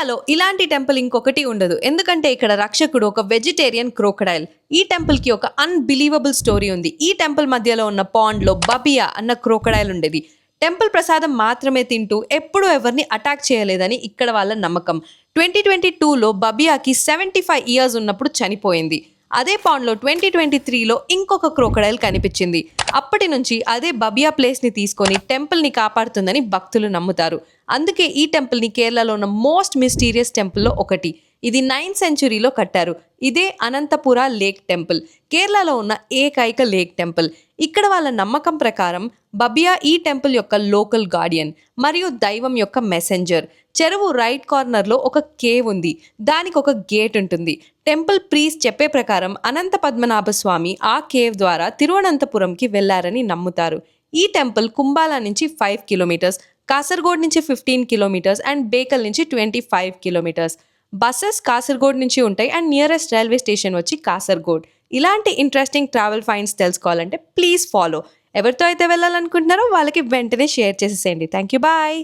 ఇండియాలో ఇలాంటి టెంపుల్ ఇంకొకటి ఉండదు. ఎందుకంటే ఇక్కడ రక్షకుడు ఒక వెజిటేరియన్ క్రోకడైల్. ఈ టెంపుల్ కి ఒక అన్బిలీవబుల్ స్టోరీ ఉంది. ఈ టెంపుల్ మధ్యలో ఉన్న పాండ్ లో బబియా అన్న క్రోకడైల్ ఉండేది. టెంపుల్ ప్రసాదం మాత్రమే తింటూ ఎప్పుడూ ఎవరిని అటాక్ చేయలేదని ఇక్కడ వాళ్ళ నమ్మకం. 2022లో బబియాకి 75 ఇయర్స్ ఉన్నప్పుడు చనిపోయింది. అదే పాండ్లో 2023లో ఇంకొక క్రోకడైల్ కనిపించింది. అప్పటి నుంచి అదే బబియా ప్లేస్ని తీసుకొని టెంపుల్ని కాపాడుతుందని భక్తులు నమ్ముతారు. అందుకే ఈ టెంపుల్ని కేరళలో ఉన్న మోస్ట్ మిస్టీరియస్ టెంపుల్లో ఒకటి. ఇది 9th సెంచురీలో కట్టారు. ఇదే అనంతపుర లేక్ టెంపుల్, కేరళలో ఉన్న ఏకైక లేక్ టెంపుల్. ఇక్కడ వాళ్ళ నమ్మకం ప్రకారం బబియా ఈ టెంపుల్ యొక్క లోకల్ గార్డియన్ మరియు దైవం యొక్క మెసెంజర్. చెరువు రైట్ కార్నర్లో ఒక కేవ్ ఉంది. దానికి ఒక గేట్ ఉంటుంది. టెంపుల్ ప్రీస్ట్ చెప్పే ప్రకారం అనంత పద్మనాభ స్వామి ఆ కేవ్ ద్వారా తిరువనంతపురంకి వెళ్లారని నమ్ముతారు. ఈ టెంపుల్ కుంబాలా నుంచి 5 కిలోమీటర్స్, కాసర్గోడ్ నుంచి 15 కిలోమీటర్స్ అండ్ బేకల్ నుంచి 25 కిలోమీటర్స్. బస్సెస్ కాసర్గోడ్ నుంచి ఉంటాయి అండ్ నియరెస్ట్ రైల్వే స్టేషన్ వచ్చి కాసర్గోడ్. ఇలాంటి ఇంట్రెస్టింగ్ ట్రావెల్ ఫైండ్స్ తెలుసుకోవాలంటే ప్లీజ్ ఫాలో. ఎవరితో అయితే వెళ్ళాలనుకుంటున్నారో వాళ్ళకి వెంటనే షేర్ చేసేసేయండి. Thank you, bye.